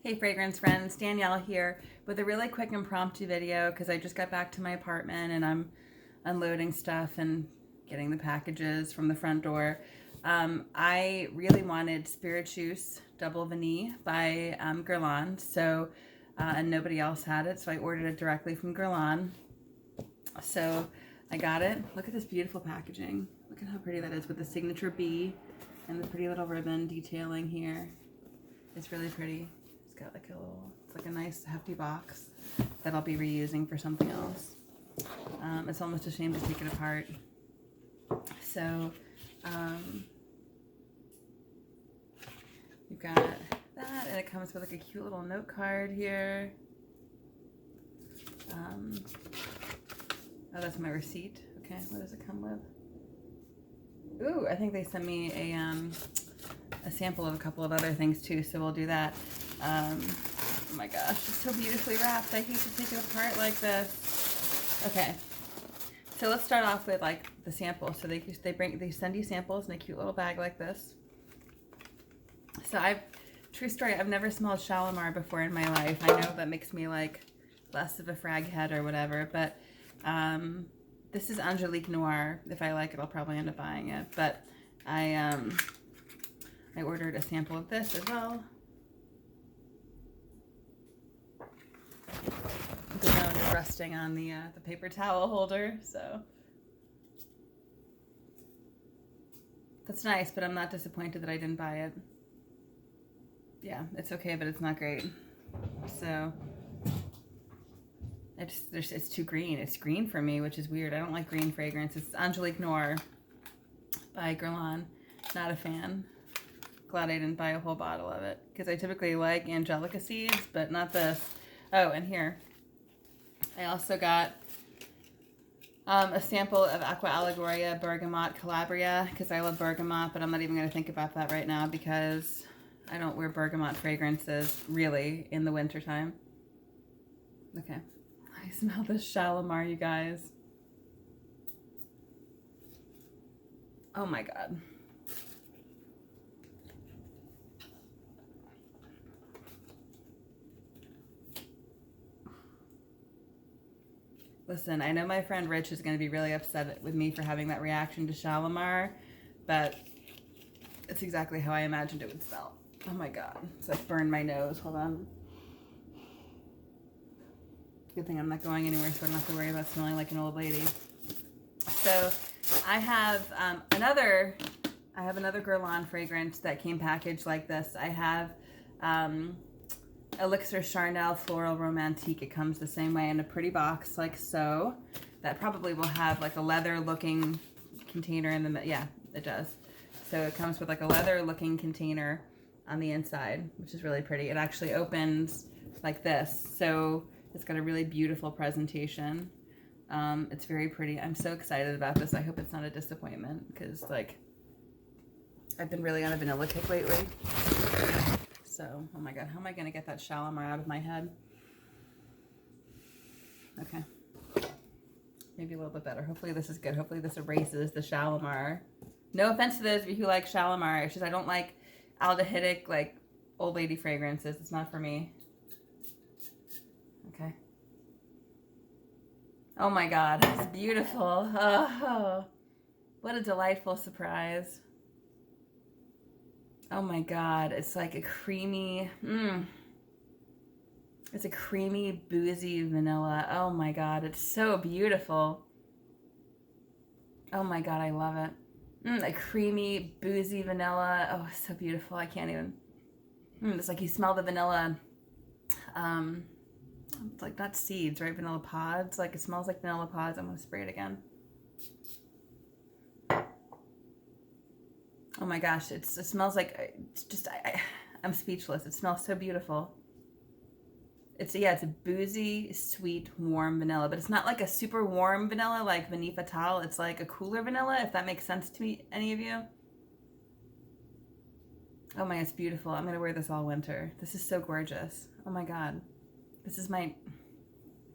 Hey fragrance friends, Danielle here with a really quick impromptu video because I just got back to my apartment and I'm unloading stuff and getting the packages from the front door. I really wanted Spiriteuse Double Vanille by Guerlain, and nobody else had it, so I ordered it directly from Guerlain. So I got it. Look at this beautiful packaging. Look at how pretty that is with the signature bee and the pretty little ribbon detailing here. It's really pretty. It's got like it's like a nice hefty box that I'll be reusing for something else. It's almost a shame to take it apart. So, you've got that, and it comes with like a cute little note card here. Oh, that's my receipt. Okay, what does it come with? Ooh, I think they sent me a sample of a couple of other things too, so we'll do that. Oh my gosh, it's so beautifully wrapped. I hate to take it apart like this. Okay, so let's start off with like the sample. So they send you samples in a cute little bag like this. So true story, I've never smelled Shalimar before in my life. I know that makes me like less of a frag head or whatever, but this is Angelique Noir. If I like it, I'll probably end up buying it. But I ordered a sample of this as well. It's resting on the paper towel holder, so that's nice. But I'm not disappointed that I didn't buy it. Yeah, it's okay, but it's not great. So it's too green. It's green for me, which is weird. I don't like green fragrance. It's Angelique Noir by Guerlain. Not a fan. Glad I didn't buy a whole bottle of it because I typically like Angelica seeds, but not this. Oh, and here I also got a sample of Aqua Allegoria Bergamot Calabria because I love bergamot, but I'm not even going to think about that right now because I don't wear bergamot fragrances really in the wintertime. Okay. I smell this Shalimar, you guys. Oh my God. Listen, I know my friend Rich is going to be really upset with me for having that reaction to Shalimar, but it's exactly how I imagined it would smell. Oh my God. It's like burned my nose. Hold on. Good thing I'm not going anywhere, so I don't have to worry about smelling like an old lady. So I have another Guerlain fragrance that came packaged like this. I have Elixir Charnel Floral Romantique. It comes the same way in a pretty box like so. That probably will have like a leather looking container in the, yeah, it does. So it comes with like a leather looking container on the inside, which is really pretty. It actually opens like this. So it's got a really beautiful presentation. It's very pretty. I'm so excited about this. I hope it's not a disappointment because like I've been really on a vanilla kick lately. So, oh my God, how am I going to get that Shalimar out of my head? Okay. Maybe a little bit better. Hopefully this is good. Hopefully this erases the Shalimar. No offense to those of you who like Shalimar. It's just I don't like aldehydic, like, old lady fragrances. It's not for me. Okay. Oh my God, it's beautiful. Oh, what a delightful surprise. Oh my God, it's like a creamy, it's a creamy, boozy vanilla. Oh my God, it's so beautiful. Oh my God, I love it. A creamy, boozy vanilla. Oh, so beautiful. I can't even. It's like you smell the vanilla. It's like not seeds, right? Vanilla pods. Like it smells like vanilla pods. I'm gonna spray it again. Oh my gosh, it smells like, it's just, I'm speechless. It smells so beautiful. It's a boozy, sweet, warm vanilla, but it's not like a super warm vanilla like Vanille Fatale. It's like a cooler vanilla, if that makes sense to any of you. Oh my, it's beautiful. I'm gonna wear this all winter. This is so gorgeous. Oh my God. This is I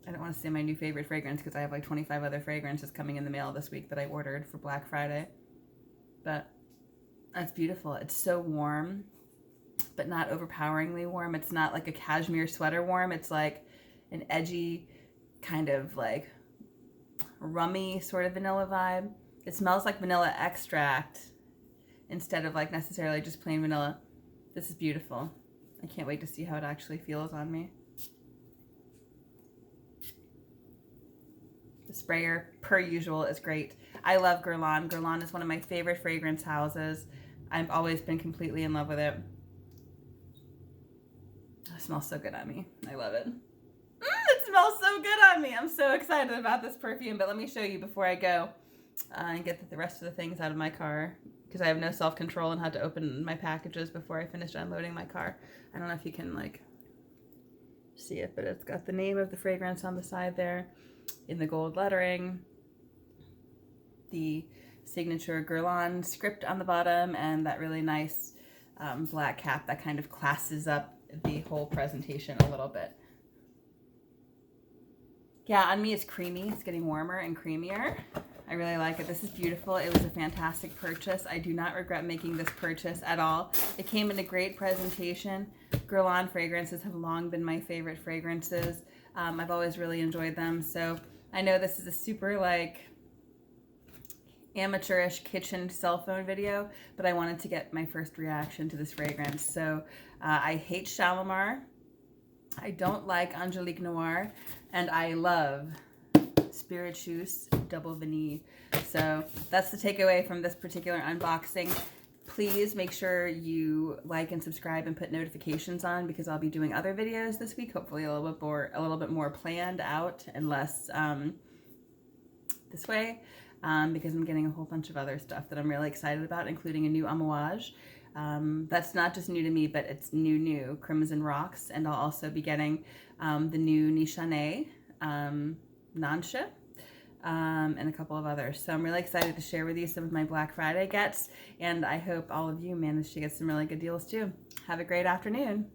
don't want to say my new favorite fragrance because I have like 25 other fragrances coming in the mail this week that I ordered for Black Friday. But that's beautiful. It's so warm. but not overpoweringly warm. It's not like a cashmere sweater warm. It's like an edgy kind of like rummy sort of vanilla vibe. It smells like vanilla extract instead of like necessarily just plain vanilla. This is beautiful. I can't wait to see how it actually feels on me. The sprayer, per usual, is great. I love Guerlain. Guerlain is one of my favorite fragrance houses. I've always been completely in love with it. It smells so good on me. I love it. It smells so good on me. I'm so excited about this perfume, but let me show you before I go and get the rest of the things out of my car, because I have no self-control and had to open my packages before I finished unloading my car. I don't know if you can like see it, but it's got the name of the fragrance on the side there in the gold lettering, the signature Guerlain script on the bottom, and that really nice black cap that kind of classes up the whole presentation a little bit. Yeah, on me it's creamy. It's getting warmer and creamier. I really like it. This is beautiful. It was a fantastic purchase. I do not regret making this purchase at all. It came in a great presentation. Guerlain fragrances have long been my favorite fragrances. I've always really enjoyed them. So I know this is a super like amateurish kitchen cell phone video, but I wanted to get my first reaction to this fragrance. So I hate Shalimar. I don't like Angelique Noir, and I love Spiriteuse Double Vanille. So that's the takeaway from this particular unboxing. Please make sure you like and subscribe and put notifications on, because I'll be doing other videos this week, hopefully a little bit more planned out and less this way, because I'm getting a whole bunch of other stuff that I'm really excited about, including a new amouage. That's not just new to me, but it's new Crimson Rocks, and I'll also be getting the new Nichane Nansha, and a couple of others. So I'm really excited to share with you some of my Black Friday gets, and I hope all of you manage to get some really good deals too. Have a great afternoon.